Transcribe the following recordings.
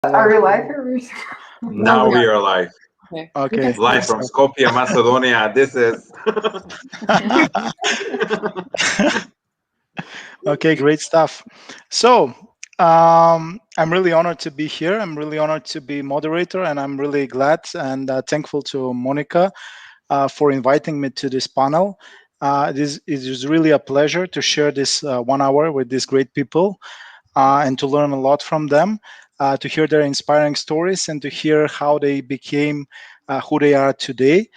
Are we live here? Now we are live. Okay. Live from Skopje, Macedonia. This is. Okay, great stuff. So, I'm really honored to be here. I'm really honored to be moderator, and I'm really glad and thankful to Monica for inviting me to this panel. It is really a pleasure to share this 1 hour with these great people and to learn a lot from them, to hear their inspiring stories and to hear how they became who they are today.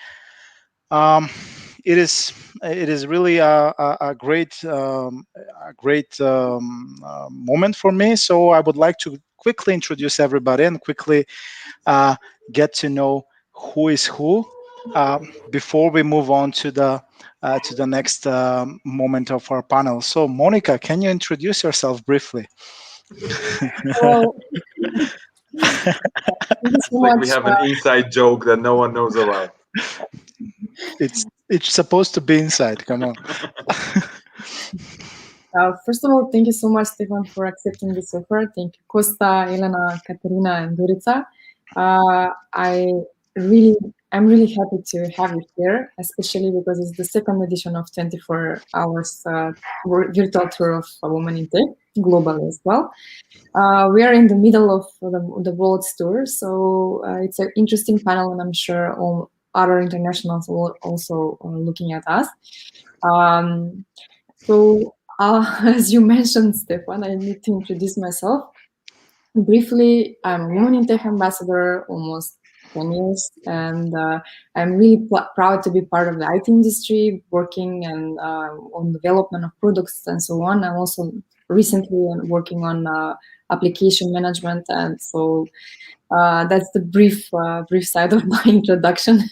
Um, it is really a great moment for me. So I would like to quickly introduce everybody and quickly uh, get to know who is who before we move on to the next moment of our panel. So Monica, can you introduce yourself briefly? Well, thank you so Like we much. have an inside joke that no one knows about. It's supposed to be inside. Come on. First of all, thank you so much, Stefan, for accepting this offer. Thank you, Costa, Elena, Katerina, and Dorica. I'm really happy to have you here, especially because it's the second edition of 24 Hours virtual tour of Women in Tech, globally as well. We are in the middle of the world tour, so it's an interesting panel, and I'm sure all other internationals will also looking at us. So, as you mentioned, Stefan, I need to introduce myself. Briefly, I'm a Women in Tech ambassador almost 10 years, and I'm really proud to be part of the IT industry, working and on development of products and so on. I'm also recently working on application management, and so that's the brief side of my introduction.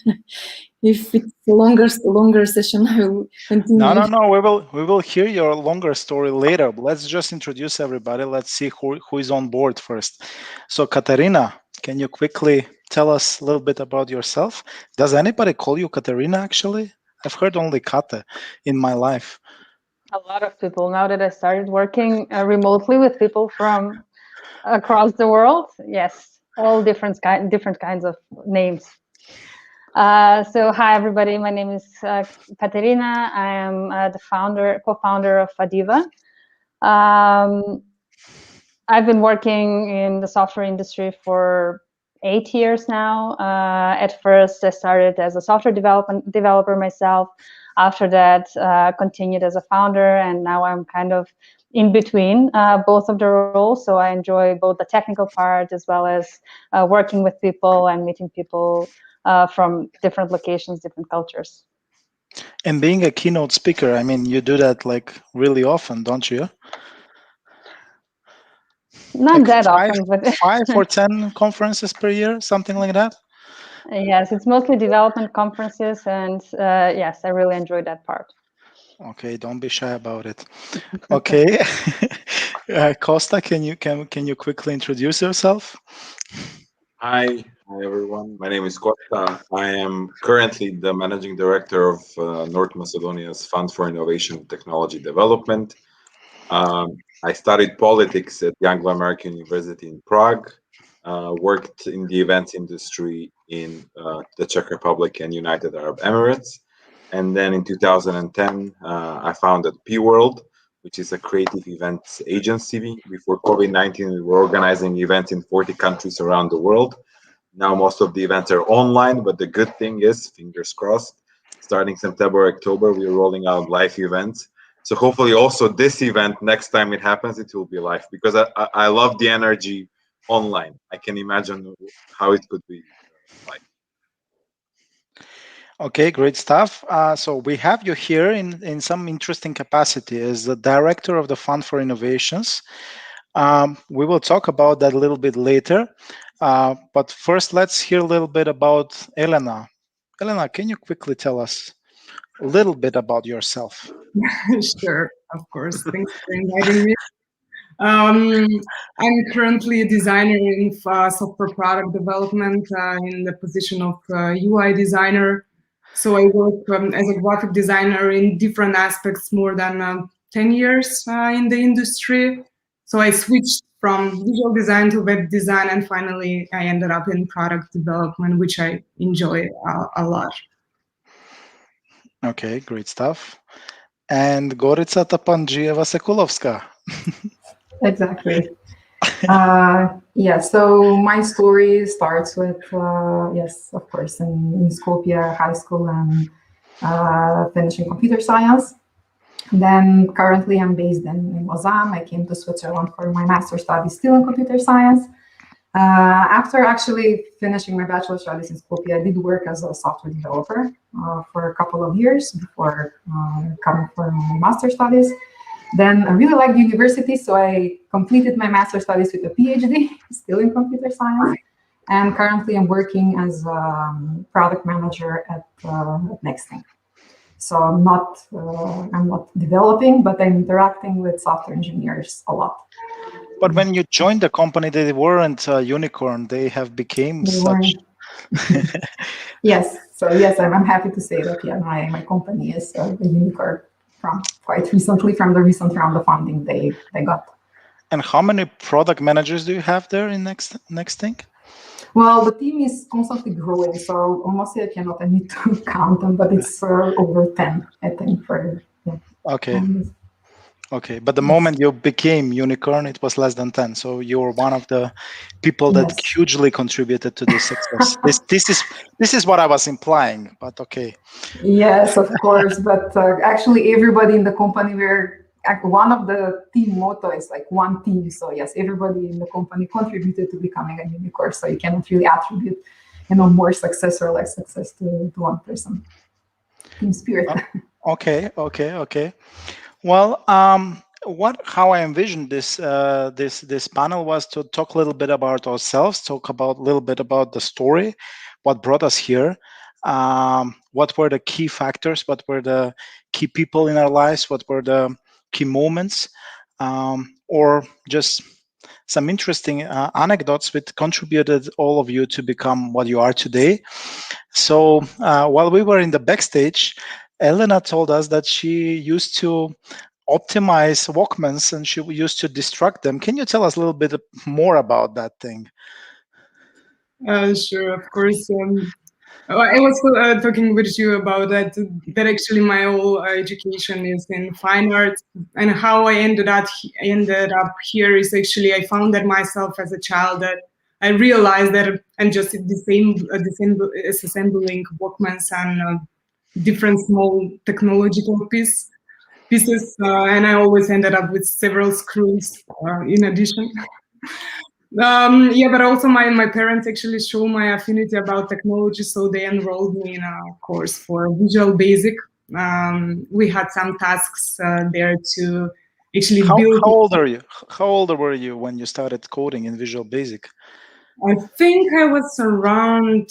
If it's a longer session, I will continue. No. We will hear your longer story later. But let's just introduce everybody. Let's see who is on board first. So, Katerina, can you quickly tell us a little bit about yourself? Does anybody call you Katerina? Actually, I've heard only Kate in my life. A lot of people now that I started working remotely with people from across the world. Yes, all different kinds of names. So hi everybody, my name is Katerina. I am the co-founder of Adiva. I've been working in the software industry for 8 years now. At first, I started as a software developer myself. After that, continued as a founder, and now I'm kind of in between both of the roles. So I enjoy both the technical part as well as working with people and meeting people from different locations, different cultures. And being a keynote speaker, I mean, you do that like really often, don't you? Not Like that often, but 5 or 10 conferences per year, something like that. yes, it's mostly development conferences, and yes, I really enjoy that part. Okay, don't be shy about it. Okay, Costa, can you quickly introduce yourself? Hi everyone. My name is Costa. I am currently the managing director of North Macedonia's Fund for Innovation and Technology Development. I studied politics at the Anglo-American University in Prague, worked in the events industry in the Czech Republic and United Arab Emirates. And then in 2010, I founded P World, which is a creative events agency. Before COVID-19, we were organizing events in 40 countries around the world. Now most of the events are online, but the good thing is, fingers crossed, starting September, October, we're rolling out live events. So hopefully also this event, next time it happens, it will be live, because I love the energy online. I can imagine how it could be like. Okay, great stuff. So we have you here in some interesting capacity as the director of the Fund for Innovations. We will talk about that a little bit later. But first, let's hear a little bit about Elena. Elena, can you quickly tell us a little bit about yourself? Sure, of course. Thanks for inviting me. I'm currently a designer in software product development in the position of UI designer. So I work as a graphic designer in different aspects more than 10 years in the industry. So I switched from visual design to web design, and finally I ended up in product development, which I enjoy a lot. Okay, great stuff. And Gorica Tapanjieva-Sekulovska. Exactly. Yeah, so my story starts with, yes, of course, in Skopje high school and finishing computer science. Then currently I'm based in Lausanne. I came to Switzerland for my master's studies still in computer science. After actually finishing my bachelor studies in Skopje, I did work as a software developer for a couple of years before coming for my master's studies. Then I really liked university, so I completed my master's studies with a PhD, still in computer science. And currently I'm working as a product manager at Nexting. So I'm not developing, but I'm interacting with software engineers a lot. But when you joined the company, they weren't a unicorn. They have become such. Yes. So yes, I'm happy to say that. Yeah, my company is a unicorn from quite recently, from the recent round of funding they got. And how many product managers do you have there in Nexting? Well, the team is constantly growing, so honestly, I need to count them, but it's over 10, I think. Okay. Okay, but the moment you became unicorn, it was less than 10. So you were one of the people that hugely contributed to this success. This is what I was implying, but okay. Yes, of course, but actually everybody in the company one of the team motto is like one team. So yes, everybody in the company contributed to becoming a unicorn. So you cannot really attribute, more success or less success to one person. Team spirit. Okay. Well, how I envisioned this this panel was to talk a little bit about ourselves, talk about a little bit about the story, what brought us here, what were the key factors, what were the key people in our lives, what were the key moments, or just some interesting anecdotes which contributed all of you to become what you are today. So while we were in the backstage, Elena told us that she used to optimize Walkmans and she used to destruct them. Can you tell us a little bit more about that thing? Sure, of course. I was talking with you about that actually my whole education is in fine arts, and how I ended up here is actually I found that myself as a child, that I realized that I'm just assembling Walkmans and different small technological pieces, and I always ended up with several screws in addition. Yeah, but also my parents actually show my affinity about technology, so they enrolled me in a course for Visual Basic. We had some tasks there to actually build. How old were you when you started coding in Visual Basic? I think I was around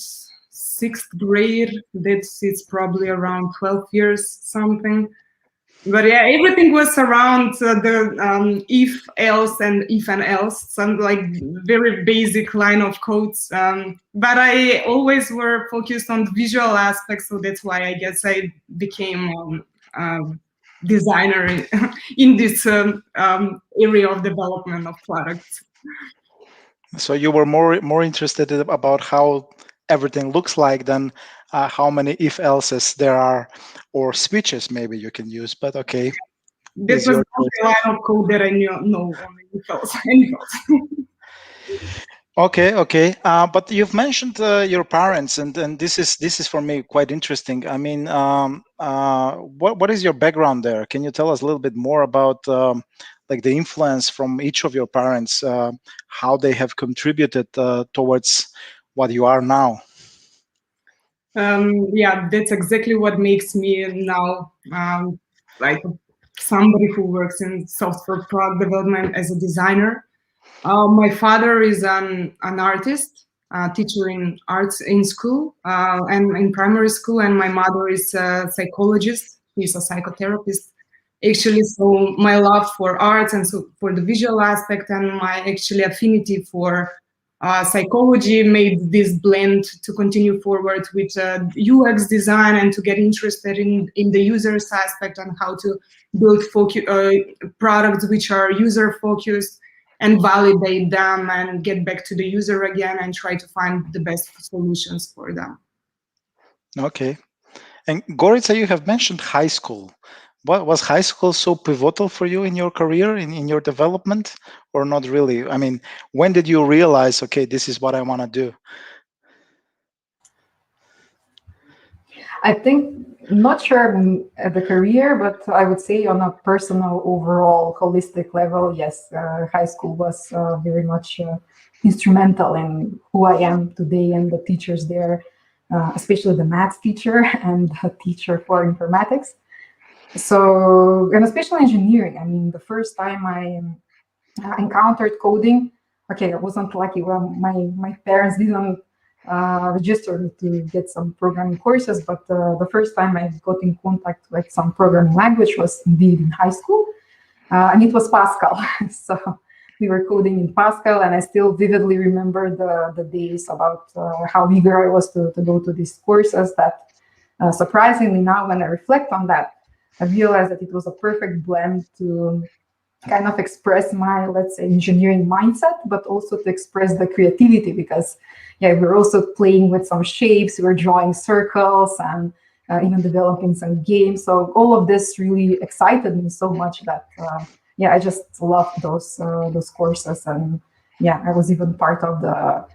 6th grade. It's probably around 12 years something. But yeah, everything was around the if, else, and if and else, some like very basic line of codes. But I always were focused on the visual aspects, so that's why I guess I became designer in this area of development of products. So you were more interested about how everything looks like than how many if else's there are, or switches maybe you can use, but okay. This was the line of code that I knew only if else. Okay. But you've mentioned your parents, and this is for me quite interesting. I mean, what is your background there? Can you tell us a little bit more about like the influence from each of your parents, how they have contributed towards what you are now? Yeah, that's exactly what makes me now like somebody who works in software product development as a designer. My father is an artist, teacher in arts in school and in primary school, and my mother is a psychologist. She's a psychotherapist. Actually, so my love for arts and so for the visual aspect and my actually affinity for psychology made this blend to continue forward with UX design and to get interested in the user's aspect and how to build products which are user focused. and validate them and get back to the user again and try to find the best solutions for them. Okay. And Gorica, you have mentioned high school. What was high school so pivotal for you in your career, in your development, or not really? I mean, when did you realize, okay, this is what I want to do? I think, not sure at the career, but I would say on a personal, overall, holistic level, yes, high school was very much instrumental in who I am today, and the teachers there, especially the maths teacher and the teacher for informatics. So, and especially engineering. I mean, the first time I encountered coding, okay, I wasn't lucky. Well, my parents didn't register me to get some programming courses, but the first time I got in contact with some programming language was indeed in high school, and it was Pascal. So we were coding in Pascal, and I still vividly remember the days about how eager I was to go to these courses. That surprisingly now, when I reflect on that, I realize that it was a perfect blend to kind of express my, let's say, engineering mindset, but also to express the creativity, because yeah, we're also playing with some shapes, we're drawing circles, and even developing some games. So all of this really excited me so much that yeah, I just loved those courses. And yeah, I was even part of the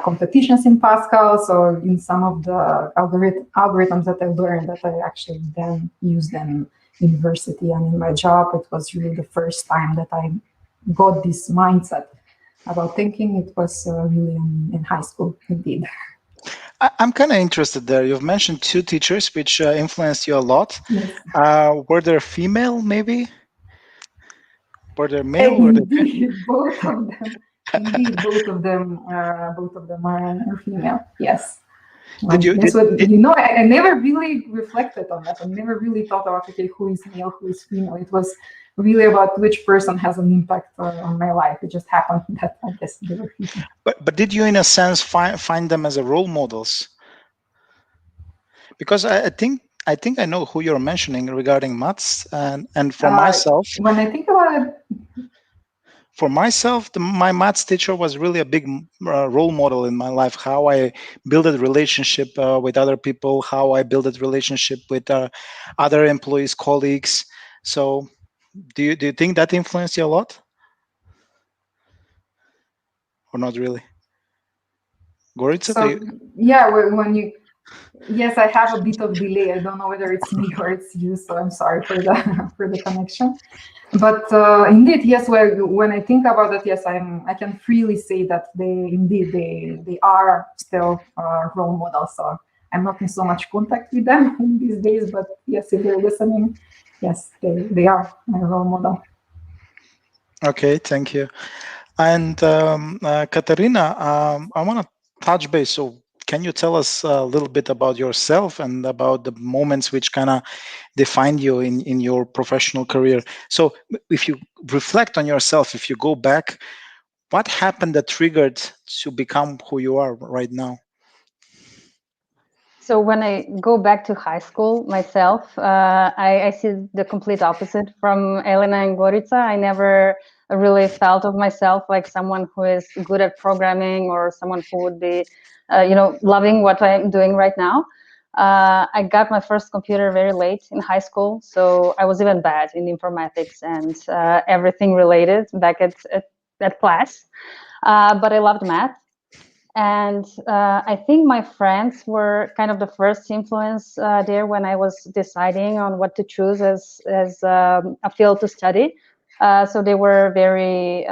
competitions in Pascal. So in some of the algorithms that I learned, that I actually then used them university and in my job, it was really the first time that I got this mindset about thinking. It was really in high school, indeed. I'm kind of interested there. You've mentioned two teachers which influenced you a lot. Yes. Were there female, maybe? Were there male? Indeed, both of them. Indeed, both of them are female. Yes. That's what you know. I never really reflected on that. I never really thought about, okay, who is male, who is female. It was really about which person has an impact on my life. It just happened that I guess they were female. But did you, in a sense, find them as a role models? Because I think I know who you're mentioning regarding maths, and for myself. When I think about it. For myself, my maths teacher was really a big role model in my life. How I built a relationship with other people, how I built a relationship with other employees, colleagues. So, do you think that influenced you a lot, or not really? Gorica, so yeah, when you, yes, I have a bit of delay. I don't know whether it's me or it's you, so I'm sorry for the for the connection. But indeed, yes. When I think about it, yes, I can freely say that they are still role models. So I'm not in so much contact with them in these days, but yes, if they're listening, yes, they are my role model. Okay, thank you. And Katerina, I want to touch base. So, can you tell us a little bit about yourself and about the moments which kind of defined you in your professional career? So, if you reflect on yourself, if you go back, what happened that triggered to become who you are right now? So when I go back to high school myself, I see the complete opposite from Elena and Gorica. I never really felt of myself like someone who is good at programming or someone who would be, loving what I'm doing right now. I got my first computer very late in high school, so I was even bad in informatics and everything related back at class. But I loved math. And I think my friends were kind of the first influence there when I was deciding on what to choose as a field to study. So they were very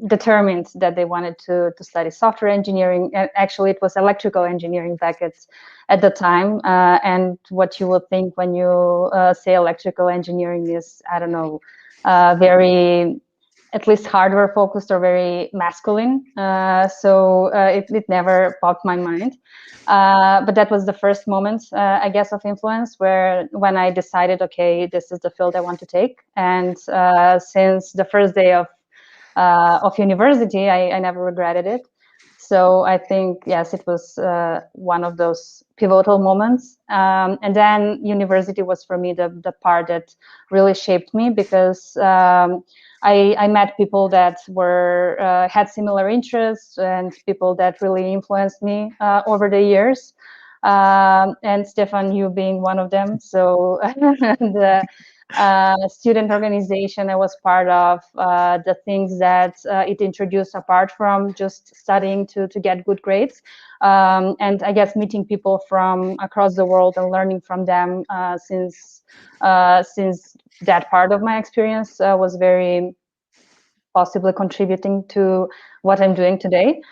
determined that they wanted to study software engineering. And actually, it was electrical engineering back at the time. And what you would think when you say electrical engineering is, I don't know, very at least hardware focused or very masculine. So it never popped my mind. But that was the first moment, I guess, of influence when I decided, okay, this is the field I want to take. And since the first day of university, I never regretted it. So I think, yes, it was one of those pivotal moments. And then university was for me the part that really shaped me, because I met people that were had similar interests and people that really influenced me over the years. And Stefan, you being one of them. So the student organization I was part of, the things that it introduced apart from just studying to get good grades. And I guess meeting people from across the world and learning from them since that part of my experience was very possibly contributing to what I'm doing today.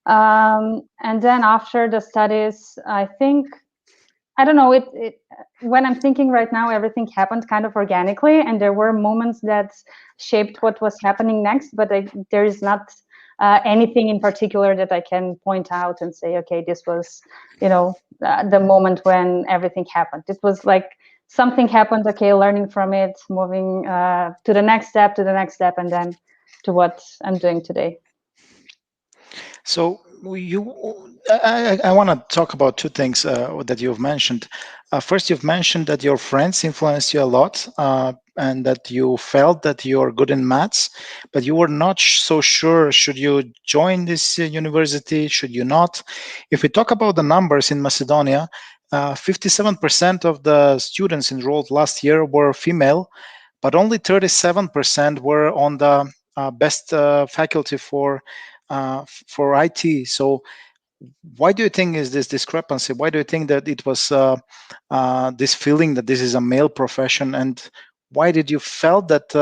And then after the studies, I think, I don't know, when I'm thinking right now, everything happened kind of organically, and there were moments that shaped what was happening next, but there is not anything in particular that I can point out and say, okay, this was, the moment when everything happened. It was like something happened, okay, learning from it, moving to the next step, and then to what I'm doing today. So I want to talk about two things that you've mentioned. First, you've mentioned that your friends influenced you a lot, and that you felt that you're good in maths, but you were not so sure, should you join this university, should you not? If we talk about the numbers in Macedonia, 57% of the students enrolled last year were female, but only 37% were on the best faculty for IT. So why do you think is this discrepancy? Why do you think that it was this feeling that this is a male profession, and why did you felt that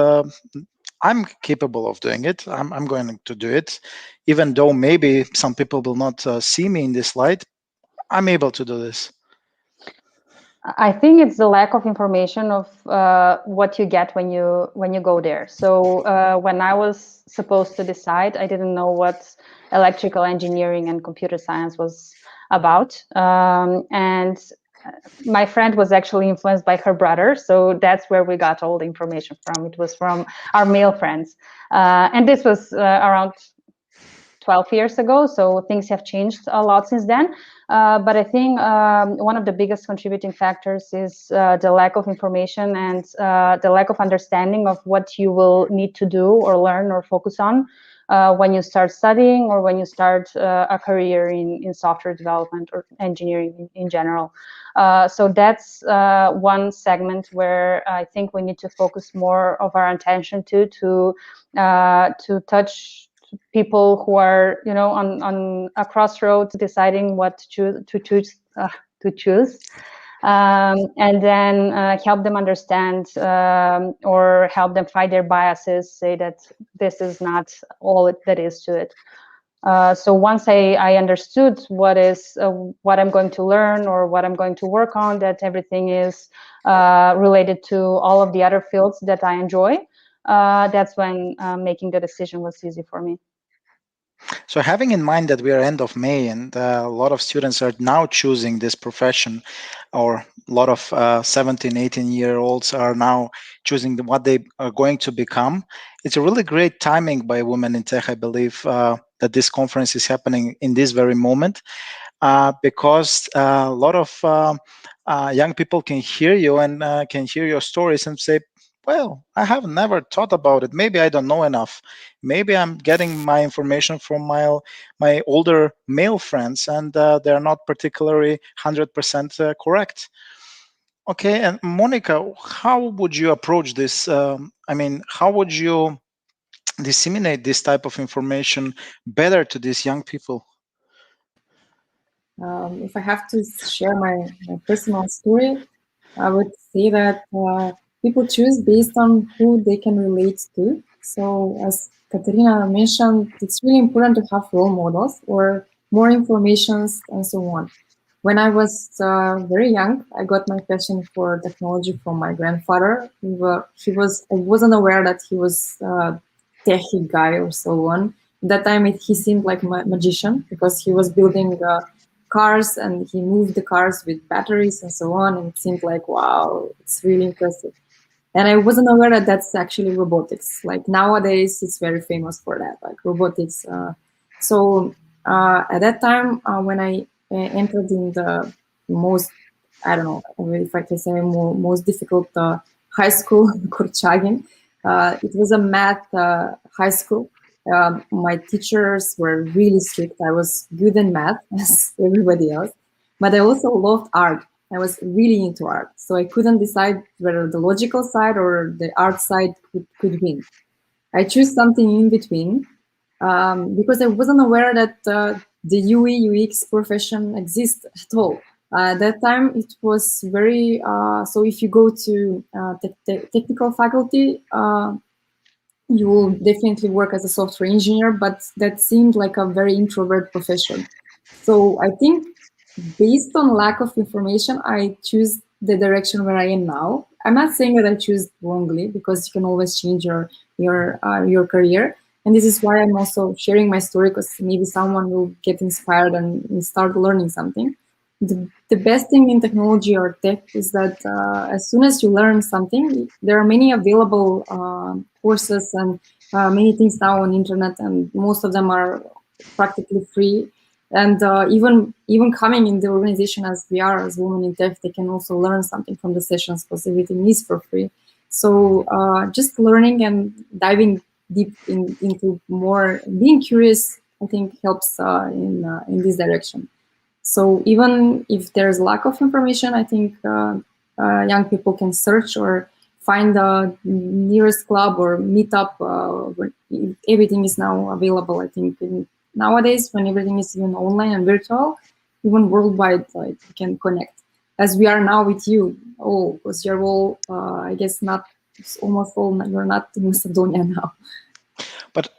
I'm capable of doing it? I'm going to do it, even though maybe some people will not see me in this light. I'm able to do this. I think it's the lack of information of what you get when you go there. So when I was supposed to decide, I didn't know what electrical engineering and computer science was about. And my friend was actually influenced by her brother, so that's where we got all the information from. It was from our male friends, and this was around 12 years ago, so things have changed a lot since then. But I think one of the biggest contributing factors is the lack of information and the lack of understanding of what you will need to do or learn or focus on when you start studying or when you start a career in software development or engineering in general. So that's one segment where I think we need to focus more of our attention to touch people who are, on a crossroads deciding what to choose, and then help them understand or help them fight their biases, say that this is not all that is to it. So once I understood what I'm going to learn or what I'm going to work on, that everything is related to all of the other fields that I enjoy, that's when making the decision was easy for me. So having in mind that we are end of May and a lot of students are now choosing this profession, or a lot of 17, 18-year-olds are now choosing what they are going to become, it's a really great timing by Women in Tech, I believe, that this conference is happening in this very moment, because a lot of young people can hear you and can hear your stories and say, well, I have never thought about it. Maybe I don't know enough. Maybe I'm getting my information from my older male friends, and they're not particularly 100% correct. Okay, and Monica, how would you approach this? How would you disseminate this type of information better to these young people? If I have to share my personal story, I would say that people choose based on who they can relate to. So as Katerina mentioned, it's really important to have role models or more informations and so on. When I was very young, I got my passion for technology from my grandfather. I wasn't aware that he was a techie guy or so on. At that time, he seemed like a magician because he was building cars and he moved the cars with batteries and so on. And it seemed like, wow, it's really impressive. And I wasn't aware that that's actually robotics. Like nowadays, it's very famous for that, like robotics. So at that time, when I entered in the most, I don't know if I can say most difficult high school, Kurchagin, It was a math high school. My teachers were really strict. I was good in math as everybody else, but I also loved art. I was really into art, so I couldn't decide whether the logical side or the art side could win. I chose something in between because I wasn't aware that the UE UX profession exists at all. At that time, it was very so. If you go to technical faculty, you will definitely work as a software engineer, but that seemed like a very introvert profession. So I think based on lack of information, I choose the direction where I am now. I'm not saying that I choose wrongly because you can always change your career. And this is why I'm also sharing my story because maybe someone will get inspired and start learning something. The best thing in technology or tech is that as soon as you learn something, there are many available courses and many things now on internet, and most of them are practically free. And even coming in the organization as we are as women in tech, they can also learn something from the sessions because everything is for free. So just learning and diving deep into more, being curious, I think helps in this direction. So even if there's lack of information, I think young people can search or find the nearest club or meetup. Where everything is now available. I think nowadays, when everything is even online and virtual, even worldwide, like you can connect. As we are now with you, all because you're all, I guess, not almost all. You're not in Macedonia now. But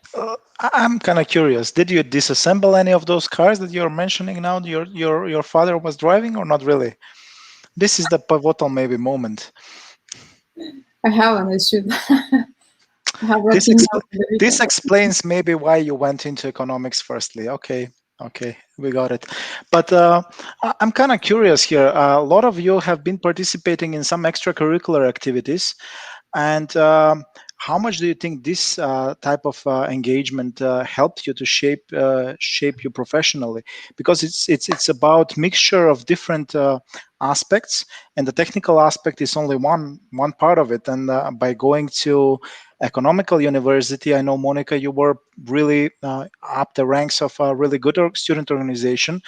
I'm kind of curious. Did you disassemble any of those cars that you're mentioning now? Your father was driving, or not really? This is the pivotal maybe moment. I haven't. I should. I have This explains maybe why you went into economics firstly. Okay, we got it. But I'm kind of curious here. A lot of you have been participating in some extracurricular activities, and how much do you think this type of engagement helped you to shape you professionally? Because it's about mixture of different aspects, and the technical aspect is only one part of it. And by going to economical university, I know, Monica, you were really up the ranks of a really good student organization.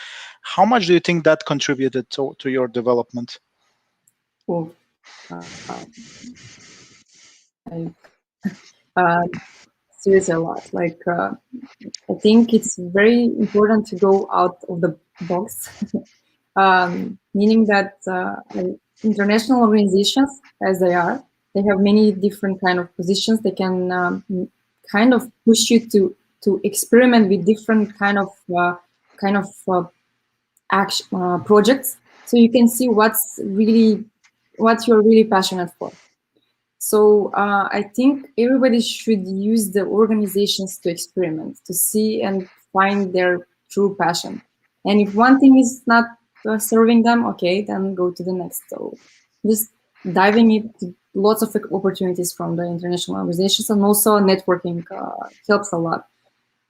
How much do you think that contributed to your development? Well, seriously a lot. Like I think it's very important to go out of the box, meaning that international organizations, as they are, they have many different kind of positions. They can kind of push you to experiment with different kind of action projects, so you can see what you're really passionate for. So I think everybody should use the organizations to experiment, to see and find their true passion. And if one thing is not serving them, okay, then go to the next. So just diving into lots of opportunities from the international organizations, and also networking helps a lot,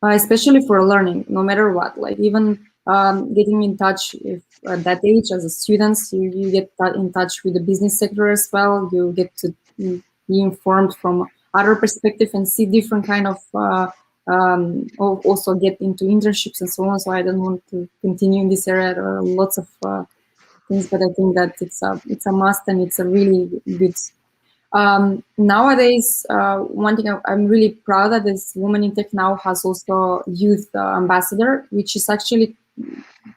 especially for learning, no matter what. Like even getting in touch if at that age as a students, you get in touch with the business sector as well. You get to be informed from other perspective and see different kind of also get into internships and so on. So I don't want to continue in this area. There are lots of things, but I think that it's a must, and it's a really good. Nowadays, one thing I'm really proud that this Women in Tech now has also youth ambassador, which is actually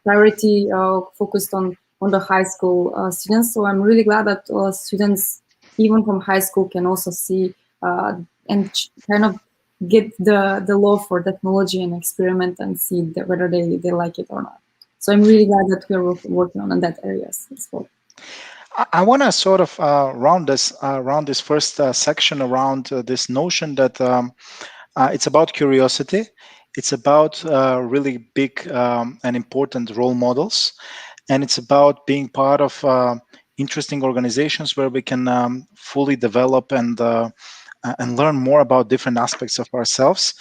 priority focused on the high school students. So I'm really glad that students, even from high school, can also see and kind of get the love for technology and experiment and see whether they like it or not. So I'm really glad that we're working on that areas as well. I want to sort of round this first section around this notion that it's about curiosity. It's about really big and important role models, and it's about being part of interesting organizations where we can fully develop and learn more about different aspects of ourselves.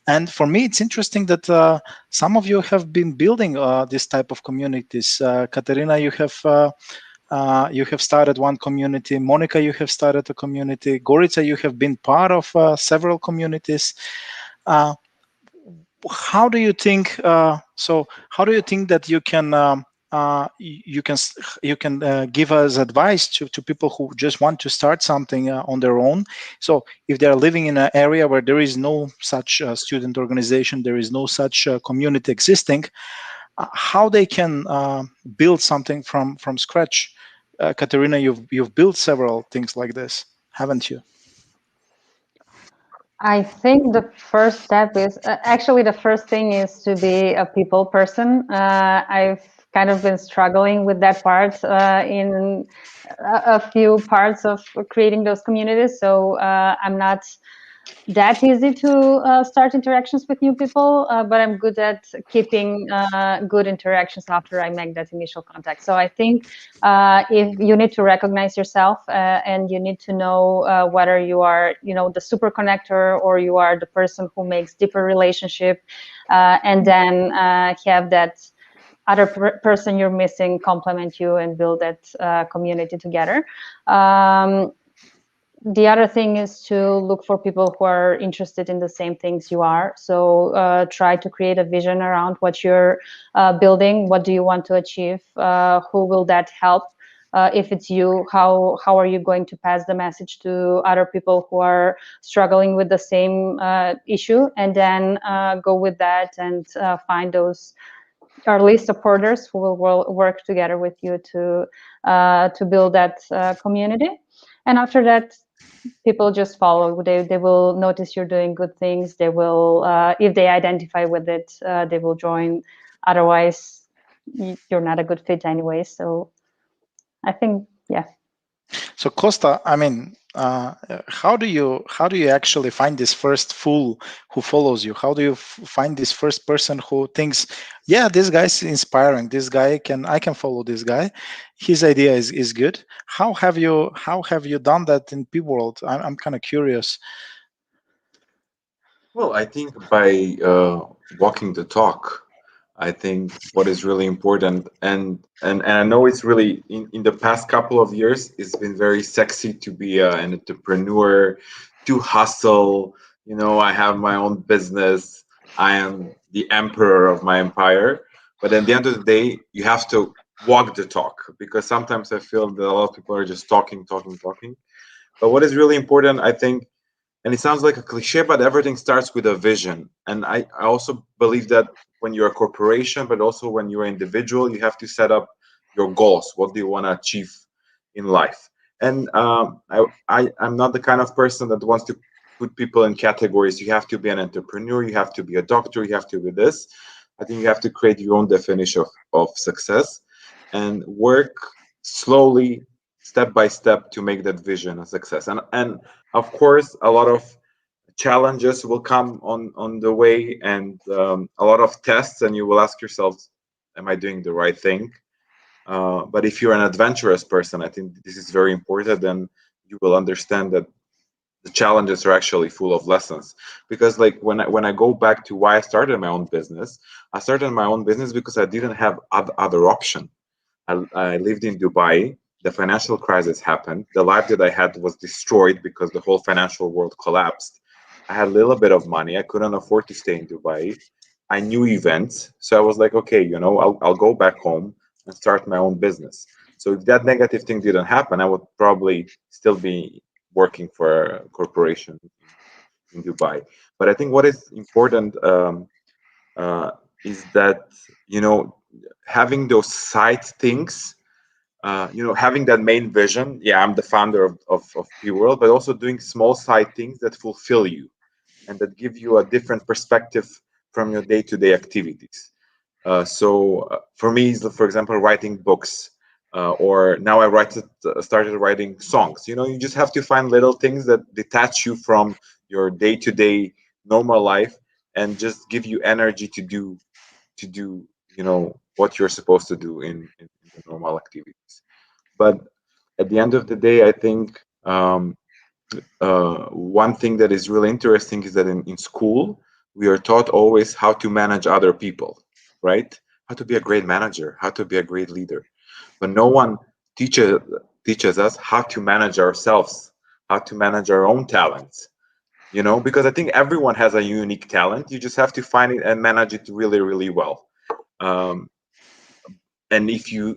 And for me, it's interesting that some of you have been building this type of communities. Katerina, you have You have started one community. Monica, you have started a community. Gorica, you have been part of several communities. Uh, how do you think? How do you think that you can you can give us advice to people who just want to start something on their own? So if they are living in an area where there is no such student organization, there is no such community existing, how they can build something from scratch. Katerina, you've built several things like this, haven't you? I think the first step is actually the first thing is to be a people person. I've kind of been struggling with that part in a few parts of creating those communities. So I'm not that easy to start interactions with new people, but I'm good at keeping good interactions after I make that initial contact. So I think if you need to recognize yourself and you need to know whether you are, the super connector or you are the person who makes deeper relationship, and then have that other person you're missing complement you and build that community together. The other thing is to look for people who are interested in the same things you are. So try to create a vision around what you're building. What do you want to achieve? Who will that help? If it's you, how are you going to pass the message to other people who are struggling with the same issue? And then go with that and find those early supporters who will work together with you to build that community. And after that, people just follow. They will notice you're doing good things. They will, if they identify with it, they will join. Otherwise, you're not a good fit anyway. So I think, yeah. So Costa, I mean, how do you actually find this first fool who follows you? How do you find this first person who thinks, yeah, this guy's inspiring. This guy I can follow this guy. His idea is good. How have you done that in P World? I'm kind of curious. Well, I think by walking the talk. I think what is really important, and I know it's really in the past couple of years, it's been very sexy to be an entrepreneur, to hustle. I have my own business. I am the emperor of my empire. But at the end of the day, you have to walk the talk, because sometimes I feel that a lot of people are just talking, talking, talking. But what is really important, I think, and it sounds like a cliche, but everything starts with a vision. And I also believe that when you're a corporation, but also when you're an individual, you have to set up your goals. What do you want to achieve in life? And I'm not the kind of person that wants to put people in categories. You have to be an entrepreneur, you have to be a doctor, you have to be this. I think you have to create your own definition of success and work slowly, step by step, to make that vision a success. And of course, a lot of challenges will come on the way, and a lot of tests, and you will ask yourself, am I doing the right thing? But if you're an adventurous person, I think this is very important, and you will understand that the challenges are actually full of lessons. Because like when I go back to why I started my own business, I started my own business because I didn't have other option. I lived in Dubai. The financial crisis happened. The life that I had was destroyed because the whole financial world collapsed. I had a little bit of money. I couldn't afford to stay in Dubai. I knew events. So I was like, okay, I'll go back home and start my own business. So if that negative thing didn't happen, I would probably still be working for a corporation in Dubai. But I think what is important uh, is that, you know, having those side things, having that main vision. Yeah, I'm the founder of P World, but also doing small side things that fulfill you and that give you a different perspective from your day-to-day activities. So for me, for example, writing books, or now started writing songs. You just have to find little things that detach you from your day-to-day normal life and just give you energy to do what you're supposed to do in the normal activities. But at the end of the day, I think one thing that is really interesting is that in school we are taught always how to manage other people, right? How to be a great manager, how to be a great leader, but no one teaches teaches us how to manage ourselves, how to manage our own talents. Because I think everyone has a unique talent. You just have to find it and manage it really, really well. Um, and if you're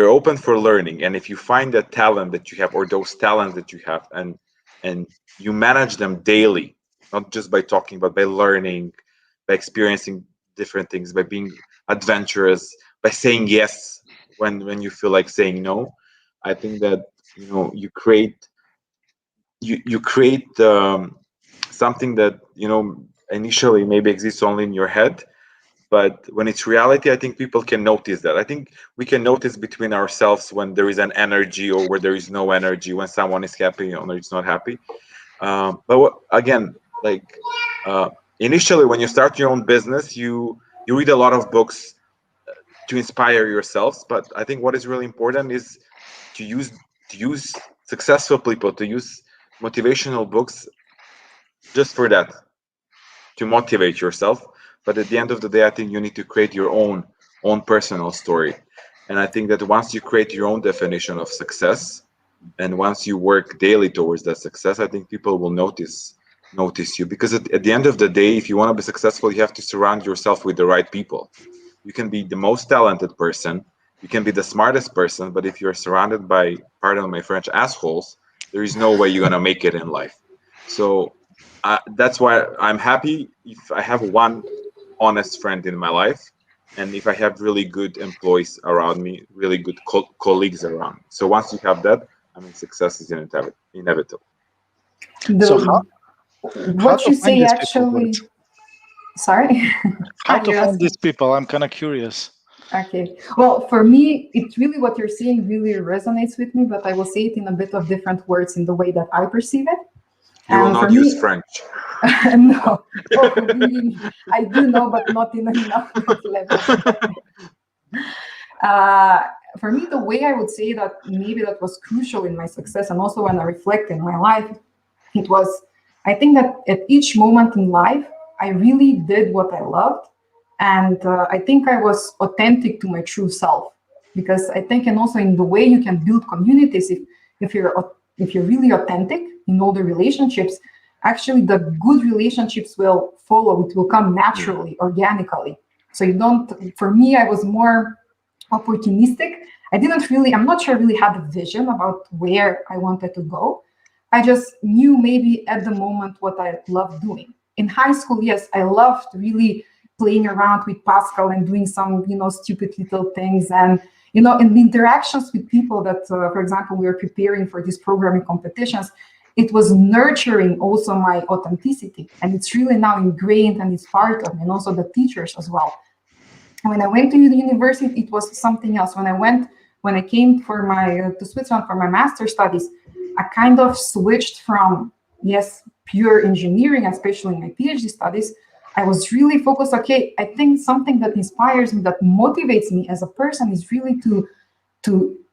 open for learning, and if you find that talent that you have, or those talents that you have, and you manage them daily, not just by talking, but by learning, by experiencing different things, by being adventurous, by saying yes when you feel like saying no. I think that you create something that initially maybe exists only in your head, but when it's reality, I think people can notice that. I think we can notice between ourselves when there is an energy or where there is no energy, when someone is happy or it's not happy. Again, like, initially when you start your own business, you read a lot of books to inspire yourselves. But I think what is really important is to use successful people, to use motivational books just for that, to motivate yourself. But at the end of the day, I think you need to create your own personal story. And I think that once you create your own definition of success, and once you work daily towards that success, I think people will notice you. Because at the end of the day, if you want to be successful, you have to surround yourself with the right people. You can be the most talented person, you can be the smartest person, but if you're surrounded by, pardon my French, assholes, there is no way you're gonna make it in life. So that's why I'm happy if I have one honest friend in my life, and if I have really good employees around me, really good colleagues around me. So once you have that, I mean, success is inevitable. So The, how what to you find say these people, actually, sorry. how to You're find asking. these people? I'm kind of curious. Okay. Well, for me, it's really what you're saying really resonates with me, but I will say it in a bit of different words in the way that I perceive it. You will And for not use me, French. no, oh, really, I do know, but not in enough level. Uh, for me, the way I would say that maybe that was crucial in my success, and also when I reflect in my life, it was, I think that at each moment in life, I really did what I loved. And I think I was authentic to my true self. Because I think, and also in the way you can build communities, if you're really authentic in all the relationships, actually the good relationships will follow. It will come naturally, organically. So you don't, for me, I was more opportunistic. I'm not sure I really had a vision about where I wanted to go. I just knew maybe at the moment what I loved doing. In high school, yes, I loved really playing around with Pascal and doing some, stupid little things. And, in the interactions with people that, for example, we were preparing for these programming competitions, it was nurturing also my authenticity. And it's really now ingrained and it's part of me, and also the teachers as well. When I went to the university, it was something else. When I came for to Switzerland for my master's studies, I kind of switched from, yes, pure engineering, especially in my PhD studies. I was really focused, okay, I think something that inspires me, that motivates me as a person is really to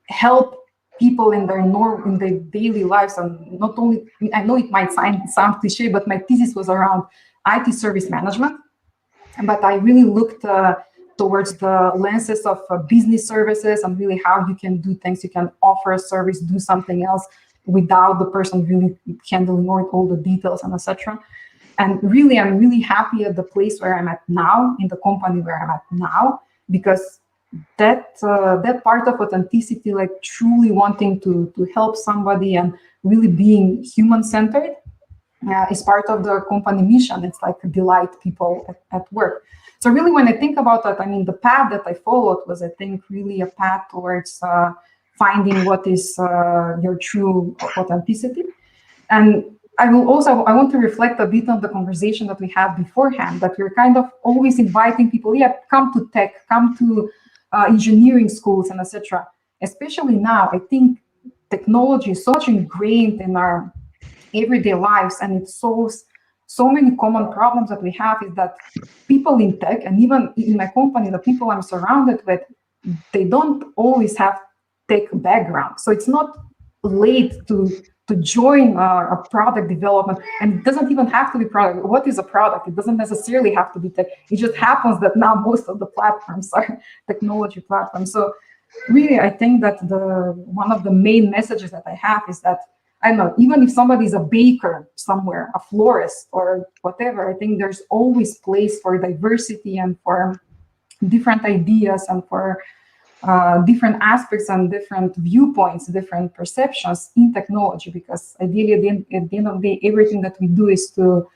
help people in their daily lives. And not only, I know it might sound cliche, but my thesis was around IT service management. But I really looked towards the lenses of business services, and really how you can do things. You can offer a service, do something else without the person really handling all the details and etc. And really, I'm really happy at the place where I'm at now, in the company where I'm at now, because that part of authenticity, like truly wanting to help somebody and really being human-centered, is part of the company mission. It's like delight people at work. So really, when I think about that, I mean, the path that I followed was, I think, really a path towards finding what is your true authenticity. And I want to reflect a bit on the conversation that we had beforehand, that we're kind of always inviting people, come to tech, come to engineering schools, and etc. Especially now, I think technology is so much ingrained in our everyday lives, and it solves so many common problems that we have, is that people in tech, and even in my company, the people I'm surrounded with, they don't always have tech background. So it's not late to join a product development, and it doesn't even have to be product. What is a product? It doesn't necessarily have to be tech. It just happens that now most of the platforms are technology platforms. So really, I think that one of the main messages that I have is that, I don't know, even if somebody's a baker somewhere, a florist or whatever, I think there's always place for diversity and for different ideas and for different aspects and different viewpoints, different perceptions in technology. Because ideally, at the end of the day, everything that we do is to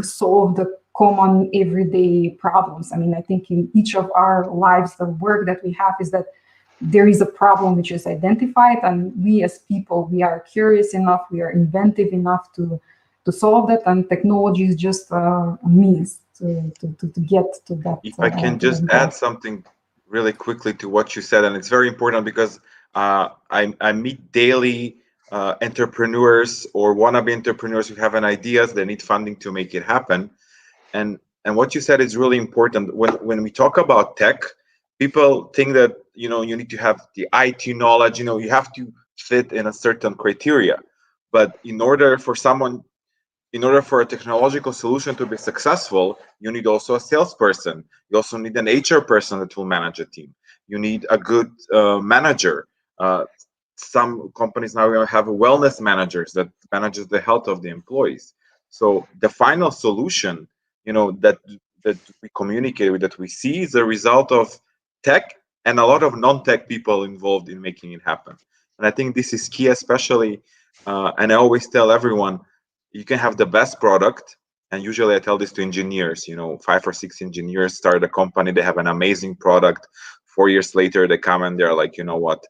solve the common everyday problems. I mean, I think in each of our lives, the work that we have is that there is a problem which is identified, and we as people, we are curious enough, we are inventive enough to solve that, and technology is just a means to get to that. If I can just add something really quickly to what you said, and it's very important because I meet daily entrepreneurs or wannabe entrepreneurs who have an ideas, they need funding to make it happen. And what you said is really important. When we talk about tech, people think that you need to have the IT knowledge, you have to fit in a certain criteria. But in order for a technological solution to be successful, you need also a salesperson. You also need an HR person that will manage a team. You need a good manager. Some companies now have wellness managers that manages the health of the employees. So the final solution, that we communicate with, that we see, is a result of tech and a lot of non-tech people involved in making it happen. And I think this is key, especially. And I always tell everyone, you can have the best product, and usually I tell this to engineers, 5 or 6 engineers start a company, they have an amazing product. 4 years later they come and they're like, you know what,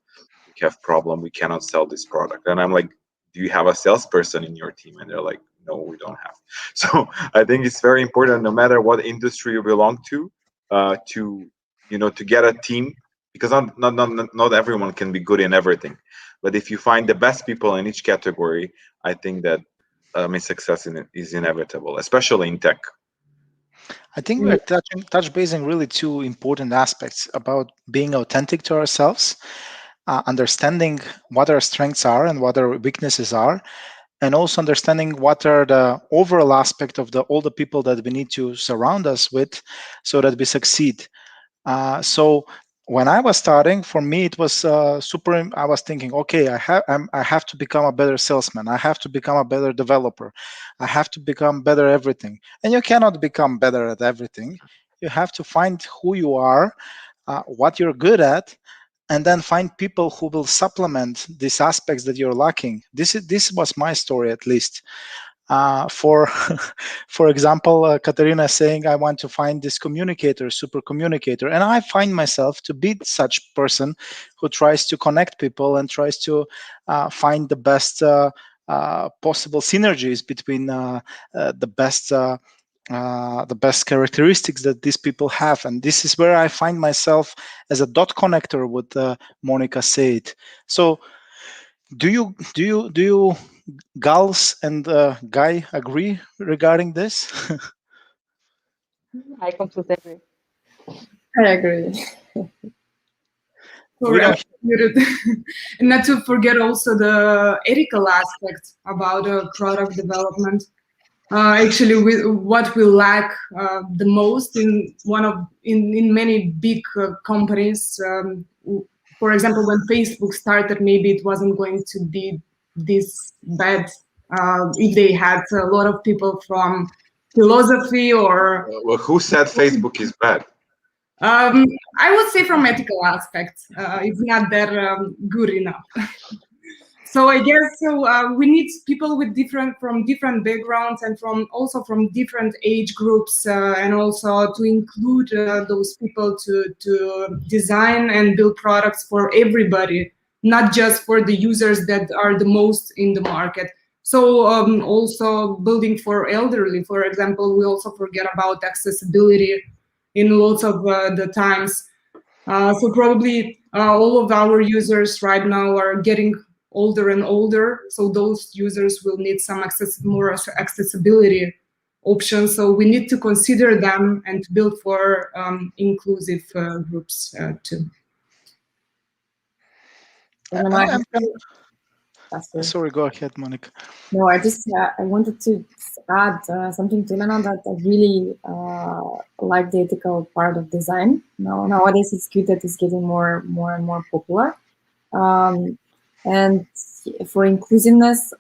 we have problem, we cannot sell this product. And I'm like, do you have a salesperson in your team? And they're like, no, we don't have. So I think it's very important, no matter what industry you belong to get a team, because not everyone can be good in everything. But if you find the best people in each category, I think that success in it is inevitable, especially in tech. I think we're touch basing really two important aspects about being authentic to ourselves, understanding what our strengths are and what our weaknesses are, and also understanding what are the overall aspect of all the people that we need to surround us with so that we succeed. So when I was starting, for me it was super. I was thinking, okay, I have to become a better salesman. I have to become a better developer. I have to become better at everything. And you cannot become better at everything. You have to find who you are, what you're good at, and then find people who will supplement these aspects that you're lacking. This was my story, at least. For for example, Katerina saying, I want to find this communicator, super communicator, and I find myself to be such person who tries to connect people and tries to find the best possible synergies between the best characteristics that these people have. And this is where I find myself as a dot connector, what Monica said. So do you gals and Guy agree regarding this? I completely agree. I agree. We don't. And not to forget also the ethical aspect about product development. Actually, what we lack the most in many big companies. For example, when Facebook started, maybe it wasn't going to be this bad if they had a lot of people from philosophy or. Well, who said Facebook is bad? I would say from ethical aspect, it's not that good enough. So I guess we need people from different backgrounds and from different age groups, and also to include those people to design and build products for everybody, not just for the users that are the most in the market. So also building for elderly, for example, we also forget about accessibility in lots of the times. So probably all of our users right now are getting older and older. So those users will need some more accessibility options. So we need to consider them and build for inclusive groups too. faster. Sorry, go ahead, Monica. No, I just I wanted to add something to Lena, that I really like the ethical part of design. Nowadays it's good that it's getting more and more popular. And for inclusiveness,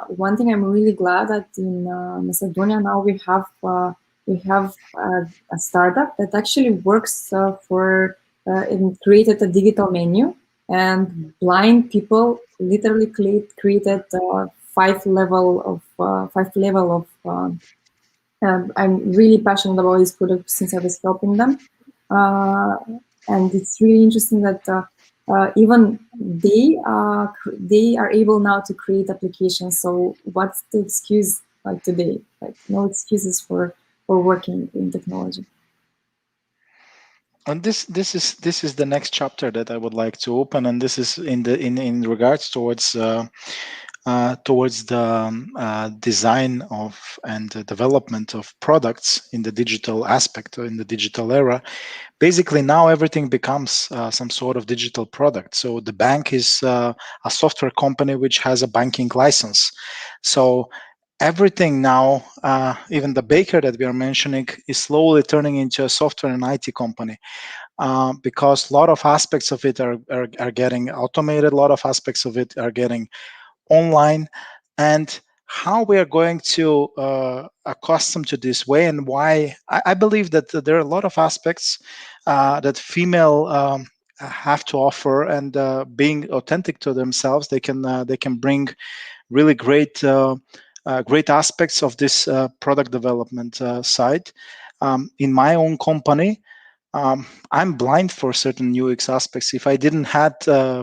one thing I'm really glad that in Macedonia now we have a startup that actually works for and created a digital menu, and blind people literally created five level of I'm really passionate about this product since I was helping them, and it's really interesting that even they are able now to create applications. So what's the excuse like today? Like no excuses for working in technology. And this is the next chapter that I would like to open, and this is in regards towards the design of and the development of products in the digital aspect, or in the digital era. Basically, now everything becomes some sort of digital product. So the bank is a software company which has a banking license. So everything now, even the baker that we are mentioning, is slowly turning into a software and IT company, because a lot of aspects of it are getting automated. A lot of aspects of it are getting online, and how we are going to accustom to this way, and why I believe that there are a lot of aspects that female have to offer, and being authentic to themselves, they can bring really great aspects of this product development side. In my own company, I'm blind for certain UX aspects. If I didn't had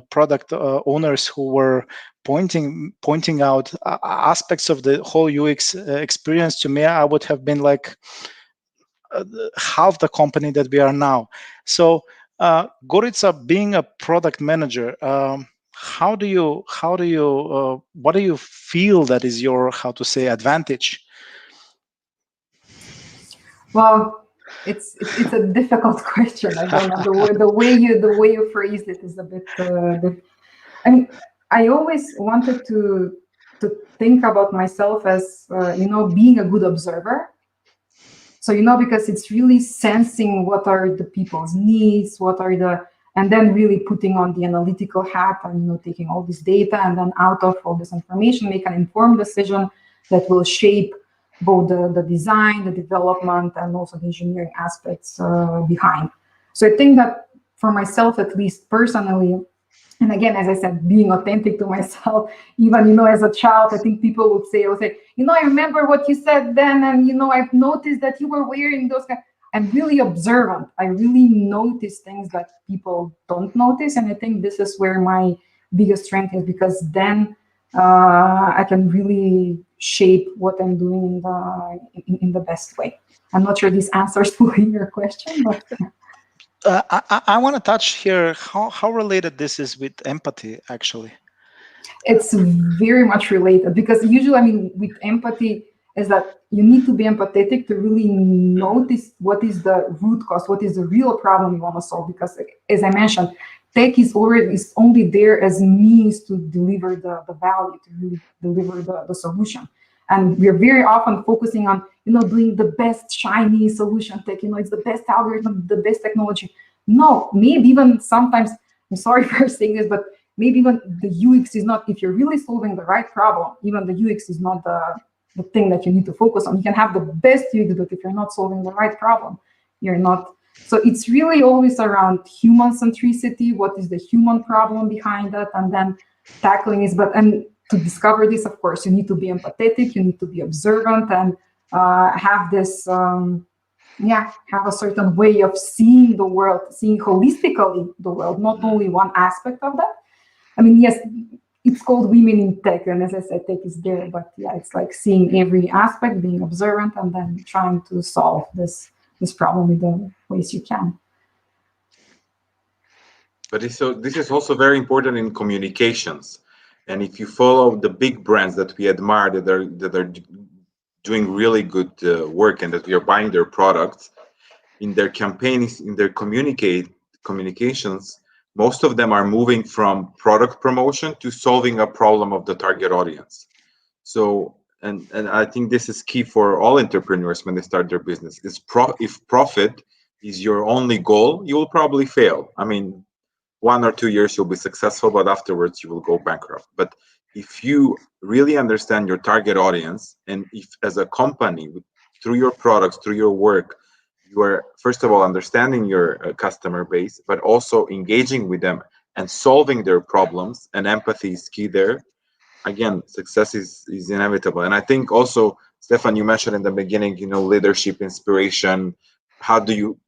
product owners who were pointing out aspects of the whole UX experience to me, I would have been like half the company that we are now. So Gorica, being a product manager, what do you feel that is your, how to say, advantage? Well, it's a difficult question. I don't know, the way you phrased it is a bit. I mean, I always wanted to think about myself as being a good observer. So because it's really sensing what are the people's needs, and then really putting on the analytical hat and taking all this data, and then out of all this information make an informed decision that will shape both the design, the development, and also the engineering aspects behind. So I think that for myself, at least personally, and again, as I said, being authentic to myself, even as a child, I think people would say, I remember what you said then, and I've noticed that you were wearing those kind. I'm really observant. I really notice things that people don't notice, and I think this is where my biggest strength is, because then I can really shape what I'm doing in the best way. I'm not sure this answers fully your question, but. I want to touch here how related this is with empathy, actually. It's very much related, because usually, with empathy is that you need to be empathetic to really notice what is the root cause, what is the real problem you want to solve. Because as I mentioned, tech is only there as means to deliver the value, to really deliver the solution. And we're very often focusing on, doing the best shiny solution tech, it's the best algorithm, the best technology. No, maybe even sometimes, I'm sorry for saying this, but maybe even the UX is not, if you're really solving the right problem, even the UX is not the thing that you need to focus on. You can have the best UX, but if you're not solving the right problem, you're not. So it's really always around human centricity. What is the human problem behind that? And then tackling it. And to discover this, of course, you need to be empathetic, you need to be observant, and have this, have a certain way of seeing the world, seeing holistically the world, not only one aspect of that. Yes, it's called Women in Tech, and as I said, tech is there, but it's like seeing every aspect, being observant, and then trying to solve this problem in the ways you can. But this is also very important in communications. And if you follow the big brands that we admire, that are doing really good work, and that we are buying their products, in their campaigns, in their communications, most of them are moving from product promotion to solving a problem of the target audience. So, and I think this is key for all entrepreneurs when they start their business. If profit is your only goal, you will probably fail. I mean, 1 or 2 years you'll be successful, but afterwards you will go bankrupt. But if you really understand your target audience, and if as a company, through your products, through your work, you are first of all understanding your customer base, but also engaging with them and solving their problems, and empathy is key there. Again, success is inevitable. And I think also, Stefan, you mentioned in the beginning, leadership, inspiration. How do you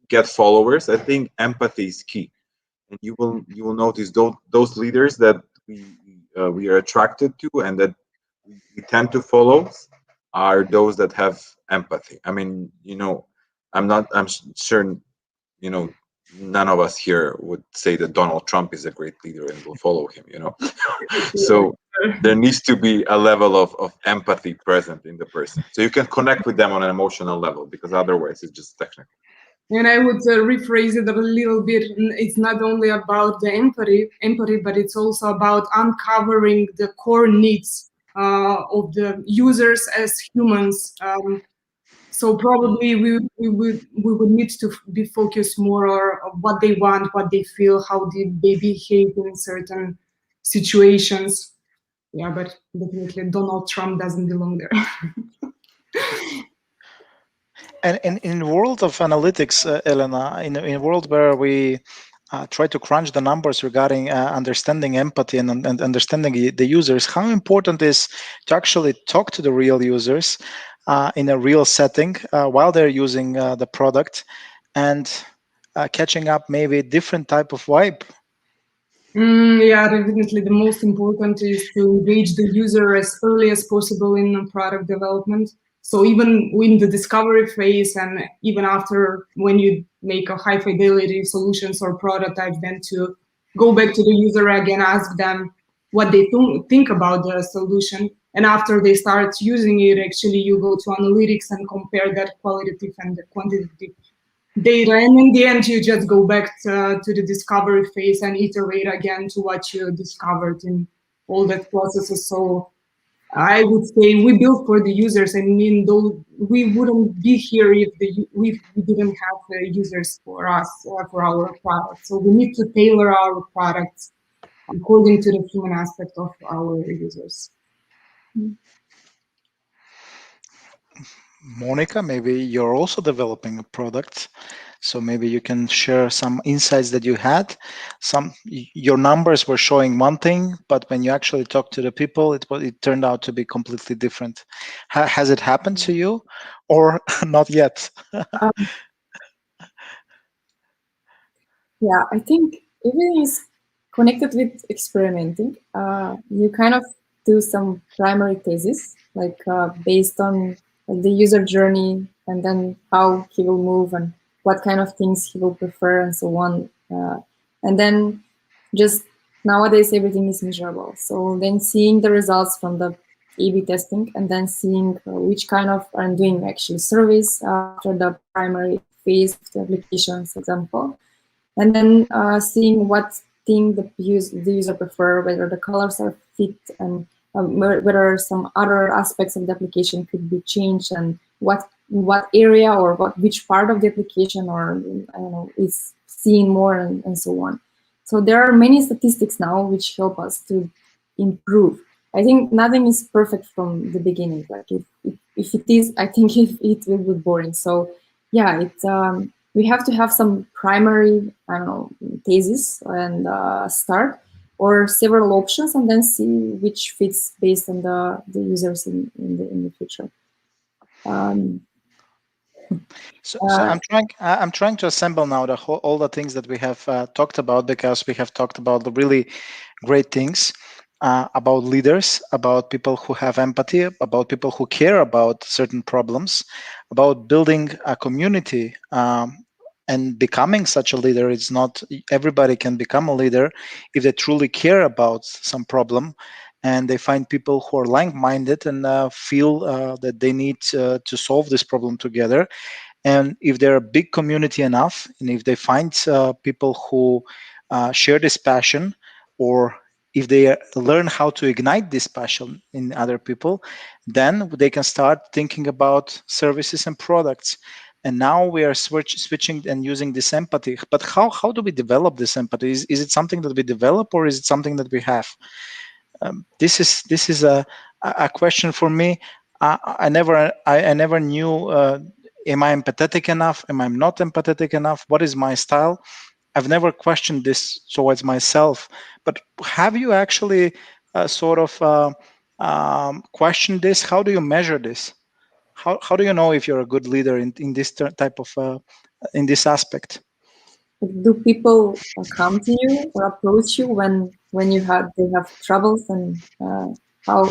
get followers? I think empathy is key, and you will notice those leaders that we are attracted to and that we tend to follow are those that have empathy. I mean, I'm sure, none of us here would say that Donald Trump is a great leader and will follow him. So there needs to be a level of empathy present in the person, so you can connect with them on an emotional level, because otherwise it's just technical. And I would rephrase it a little bit. It's not only about the empathy, but it's also about uncovering the core needs of the users as humans. So probably we would need to be focused more on what they want, what they feel, how did they behave in certain situations. Yeah, but definitely Donald Trump doesn't belong there. And in the world of analytics, Elena, in a world where we try to crunch the numbers regarding understanding empathy and understanding the users, how important is to actually talk to the real users in a real setting while they're using the product, and catching up maybe a different type of vibe? Yeah, definitely the most important is to engage the user as early as possible in product development. So even in the discovery phase, and even after, when you make a high fidelity solutions or prototype, then to go back to the user again, ask them what they think about the solution. And after they start using it, actually you go to analytics and compare that qualitative and the quantitative data, and in the end you just go back to the discovery phase and iterate again to what you discovered in all that processes. So I would say we build for the users. I mean, though we wouldn't be here if we didn't have the users for us for our products. So we need to tailor our products according to the human aspect of our users. Monica, maybe you're also developing a product, so maybe you can share some insights that you had. Your numbers were showing one thing, but when you actually talked to the people, it turned out to be completely different. Has it happened to you, or not yet? Yeah, I think everything is connected with experimenting. You kind of do some primary thesis, like based on the user journey, and then how he will move and what kind of things he will prefer and so on. And then just nowadays everything is measurable. So then seeing the results from the A/B testing, and then seeing which kind of I'm doing actually surveys after the primary phase of the application, for example, and then seeing what thing the user prefer, whether the colors are fit, and whether some other aspects of the application could be changed, and what area or which part of the application, or I don't know, is seen more, and so on. So there are many statistics now which help us to improve. I think nothing is perfect from the beginning. Like if it is, I think it will be boring. So yeah, we have to have some primary, I don't know, thesis and start, or several options, and then see which fits based on the users in the future. So I'm trying to assemble now all the things that we have talked about, because we have talked about the really great things about leaders, about people who have empathy, about people who care about certain problems, about building a community, and becoming such a leader. It's not everybody can become a leader if they truly care about some problem, and they find people who are like-minded and feel that they need to solve this problem together. And if they're a big community enough, and if they find people who share this passion, or if they learn how to ignite this passion in other people, then they can start thinking about services and products. And now we are switching and using this empathy. But how do we develop this empathy? Is it something that we develop, or is it something that we have? This is a question for me. I never knew. Am I empathetic enough? Am I not empathetic enough? What is my style? I've never questioned this towards myself. But have you actually questioned this? How do you measure this? How do you know if you're a good leader in this type of in this aspect? Do people come to you or approach you when they have troubles, and how,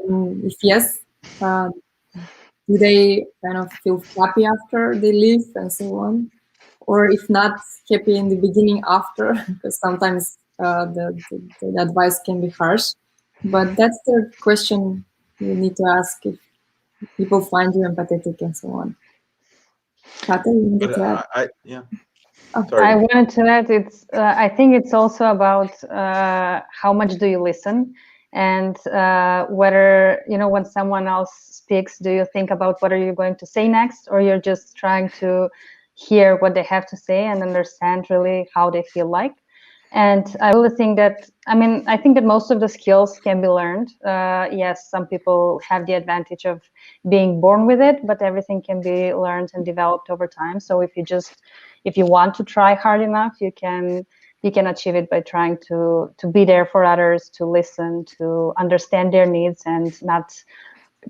if yes, do they kind of feel happy after they leave and so on, or if not happy in the beginning after, because sometimes the advice can be harsh. But that's the question you need to ask, if people find you empathetic and so on. Kata, you need to add? Yeah. Oh. Sorry. I wanted to add, I think it's also about how much do you listen, and whether, when someone else speaks, do you think about what are you going to say next, or you're just trying to hear what they have to say and understand really how they feel like. And I really think that, I think that most of the skills can be learned. Yes, some people have the advantage of being born with it, but everything can be learned and developed over time. So if you want to try hard enough, you can achieve it by trying to be there for others, to listen, to understand their needs, and not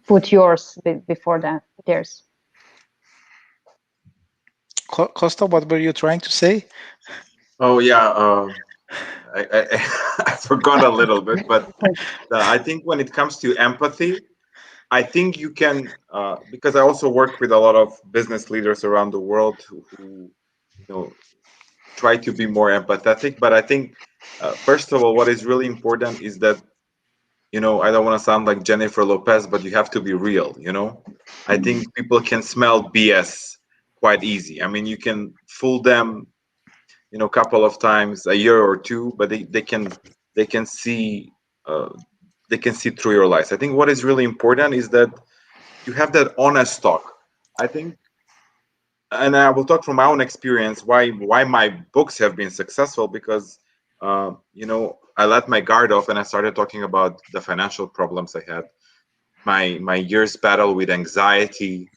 put yours before theirs. Costa, what were you trying to say? Oh yeah, I forgot a little bit, but I think when it comes to empathy, I think you can, because I also work with a lot of business leaders around the world who try to be more empathetic. But I think, first of all, what is really important is that, I don't want to sound like Jennifer Lopez, but you have to be real. I think people can smell BS quite easy. You can fool them, a couple of times a year or two, but they can see through your lies. I think what is really important is that you have that honest talk. I think, and I will talk from my own experience why my books have been successful, because I let my guard off and I started talking about the financial problems I had, my year's battle with anxiety.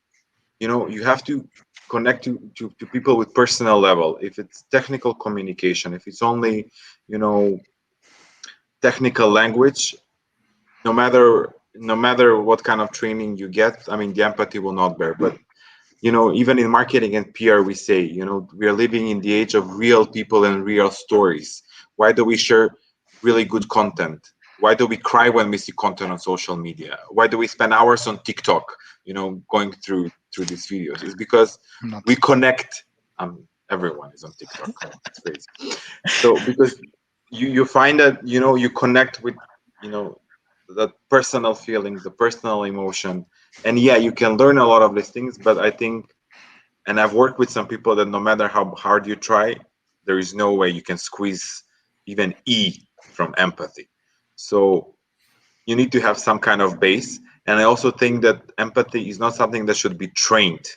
You have to connect to people with personal level. If it's technical communication, if it's only technical language, no matter what kind of training you get, the empathy will not bear. But even in marketing and PR, we say, we are living in the age of real people and real stories. Why do we share really good content? Why do we cry when we see content on social media? Why do we spend hours on TikTok, going through these videos? It's because we connect. Everyone is on TikTok. It's crazy. So because you find that, you connect with, the personal feeling, the personal emotion. And yeah, you can learn a lot of these things, but I think, and I've worked with some people that no matter how hard you try, there is no way you can squeeze even from empathy. So you need to have some kind of base. And I also think that empathy is not something that should be trained.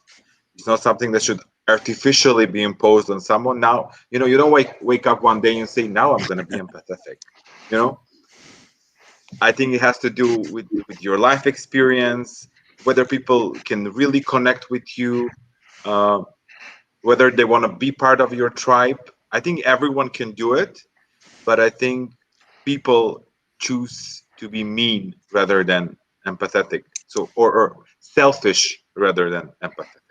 It's not something that should artificially be imposed on someone. Now, you don't wake up one day and say, now I'm going to be empathetic. I think it has to do with your life experience, whether people can really connect with you, whether they want to be part of your tribe. I think everyone can do it, but I think people choose to be mean rather than empathetic. So, or selfish rather than empathetic.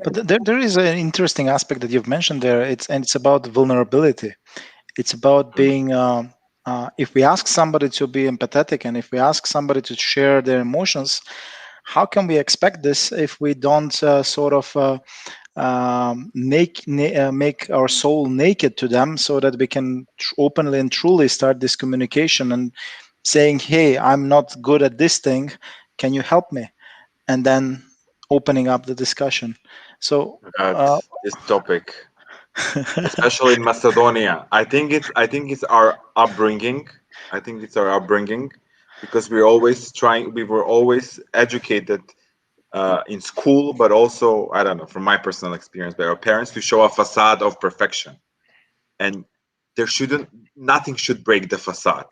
But there is an interesting aspect that you've mentioned there. It's about vulnerability. It's about being. If we ask somebody to be empathetic, and if we ask somebody to share their emotions, how can we expect this if we don't make our soul naked to them, so that we can openly and truly start this communication and saying, hey, I'm not good at this thing, can you help me? And then opening up the discussion. So this topic, especially in Macedonia. I think it's our upbringing. I think it's our upbringing because we were always educated in school, but also, I don't know, from my personal experience, by our parents to show a facade of perfection. And nothing should break the facade,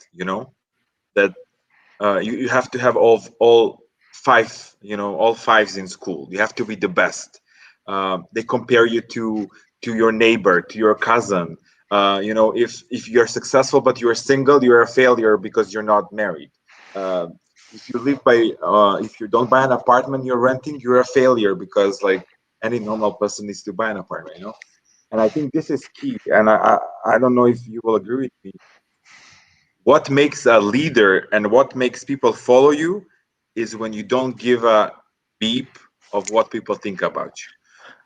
that you have to have all five, all fives in school. You have to be the best. They compare you to your neighbor, to your cousin. If you're successful but you're single, you're a failure because you're not married. Uh, if you don't buy an apartment you're renting, you're a failure because like any normal person needs to buy an apartment. And I think this is key. And I don't know if you will agree with me. What makes a leader and what makes people follow you is when you don't give a beep of what people think about you.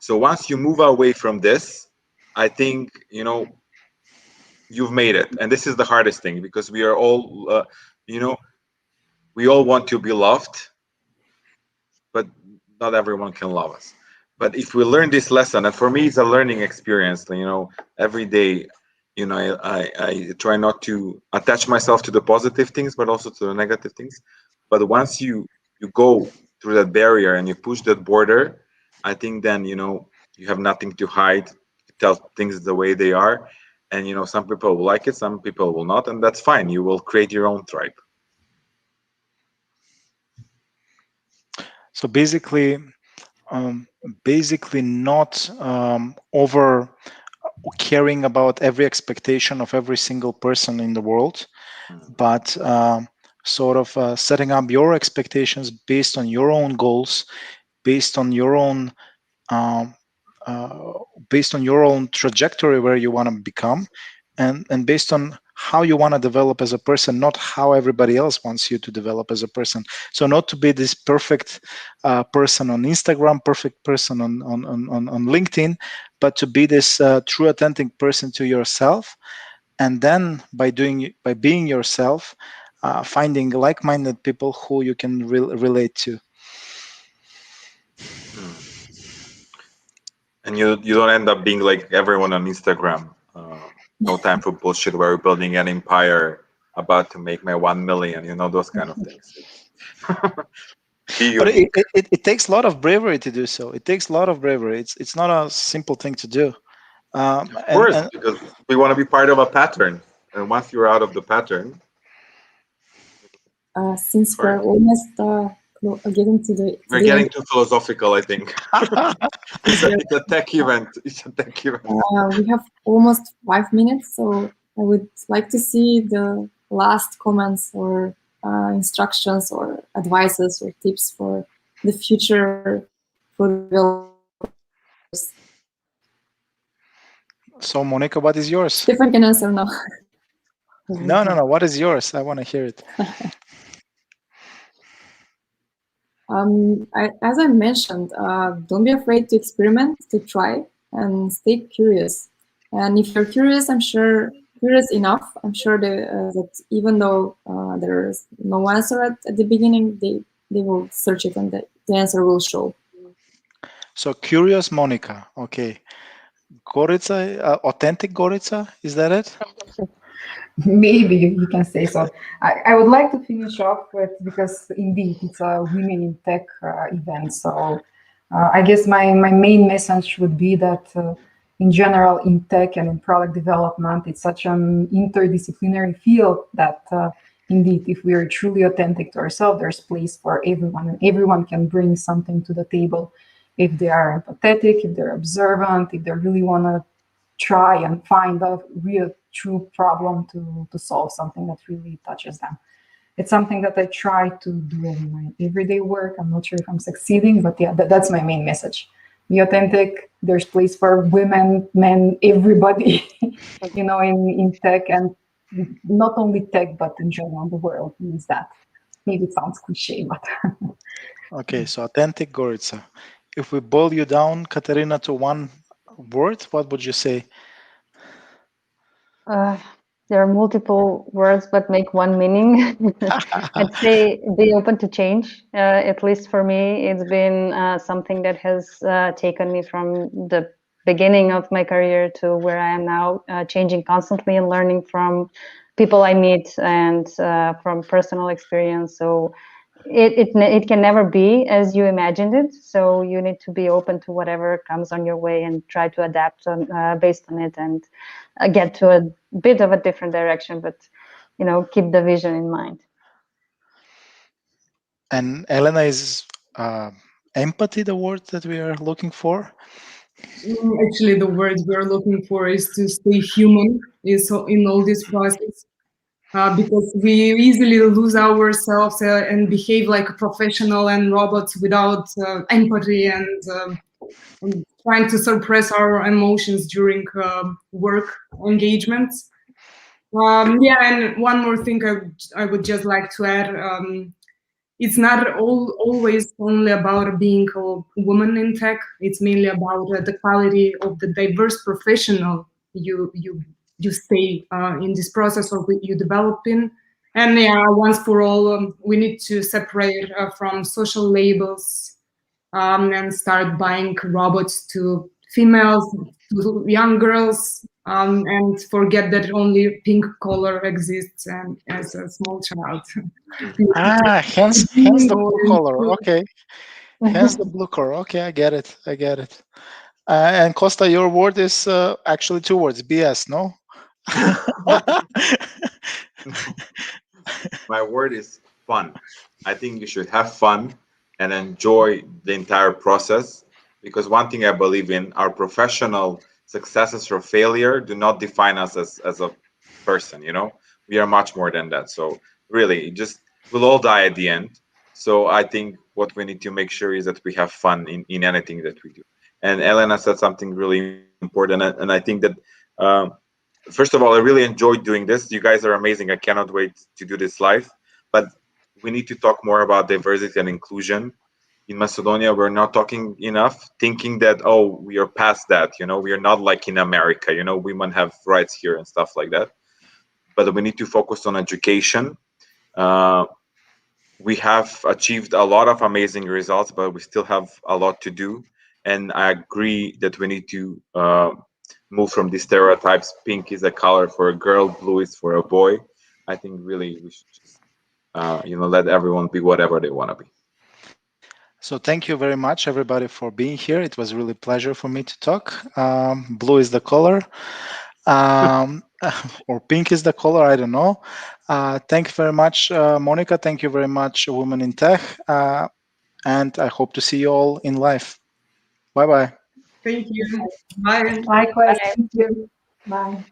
So once you move away from this, I think you've made it. And this is the hardest thing because we are all you know we all want to be loved, but not everyone can love us. But if we learn this lesson, and for me it's a learning experience, every day, I try not to attach myself to the positive things but also to the negative things. But once you go through that barrier and you push that border, I think then you have nothing to hide. You tell things the way they are, and some people will like it, some people will not, and that's fine. You will create your own tribe. So basically, not over caring about every expectation of every single person in the world, but sort of setting up your expectations based on your own goals, based on your own um, based on your own trajectory where you want to become, and based on how you want to develop as a person, not how everybody else wants you to develop as a person. So not to be this perfect person on Instagram, perfect person on LinkedIn, but to be this true authentic person to yourself. And then by being yourself, finding like-minded people who you can relate to. And you don't end up being like everyone on Instagram. No time for bullshit where we're building an empire about to make my 1 million, those kind of things. Be But unique. it takes a lot of bravery to do so. It takes a lot of bravery. It's not a simple thing to do. Of course, because we want to be part of a pattern. And once you're out of the pattern, Since we're almost getting to the we're getting too philosophical, I think. It's a tech event. It's a tech event. We have almost 5 minutes, so I would like to see the last comments or instructions or advices or tips for the future for developers. So, Monica, what is yours? Stefan can answer now. No. What is yours? I want to hear it. As I mentioned, don't be afraid to experiment, to try, and stay curious. And if you're curious, curious enough, I'm sure that even though there's no answer at the beginning, they will search it and the answer will show. So curious Monica, okay. Gorica, authentic Gorica, is that it? Maybe you can say so. I would like to finish off with, because indeed it's a Women in Tech event. So I guess my main message would be that in general, in tech and in product development, it's such an interdisciplinary field that indeed, if we are truly authentic to ourselves, there's place for everyone, and everyone can bring something to the table. If they are empathetic, if they're observant, if they really want to try and find a real true problem to solve, something that really touches them. It's something that I try to do in my everyday work. I'm not sure if I'm succeeding, but yeah, that's my main message. Be authentic. There's place for women, men, everybody, in tech, and not only tech, but in general, the world needs that. Maybe it sounds cliche, but Okay, so authentic Gorica. If we boil you down, Katerina, to one word, what would you say? There are multiple words, but make one meaning. I'd say be open to change. At least for me, it's been something that has taken me from the beginning of my career to where I am now, changing constantly and learning from people I meet and from personal experience. So it can never be as you imagined it. So you need to be open to whatever comes on your way and try to adapt based on it, and get to a bit of a different direction, but keep the vision in mind. And Elena, is empathy the word that we are looking for? Actually, the word we're looking for is to stay human in all this process. Because we easily lose ourselves and behave like a professional and robots without empathy and trying to suppress our emotions during work engagements. Yeah, and one more thing I would just like to add. It's not always only about being a woman in tech. It's mainly about the quality of the diverse professional you stay in this process or you develop in. And yeah, once for all, we need to separate from social labels and start buying robots to females, to young girls, and forget that only pink color exists and as a small child. Hence the blue color. Okay. Hence the blue color. Okay, I get it. And Costa, your word is actually two words, BS, no? My word is fun. I think you should have fun and enjoy the entire process, because one thing I believe in, our professional successes or failure do not define us as a person, we are much more than that. So really, just we'll all die at the end. So I think what we need to make sure is that we have fun in anything that we do. And Elena said something really important, and I think that first of all, I really enjoyed doing this. You guys are amazing. I cannot wait to do this live. But we need to talk more about diversity and inclusion. In Macedonia, we're not talking enough, thinking that, oh, we are past that. We are not like in America, women have rights here and stuff like that. But we need to focus on education. We have achieved a lot of amazing results, but we still have a lot to do. And I agree that we need to move from these stereotypes. Pink is a color for a girl, blue is for a boy. I think really we should just let everyone be whatever they want to be. So thank you very much, everybody, for being here. It was really a pleasure for me to talk. Blue is the color, or pink is the color. I don't know. Thank you very much, Monica. Thank you very much, Women in Tech. And I hope to see you all in live. Bye-bye. Thank you. Bye. Likewise. Thank you. Bye.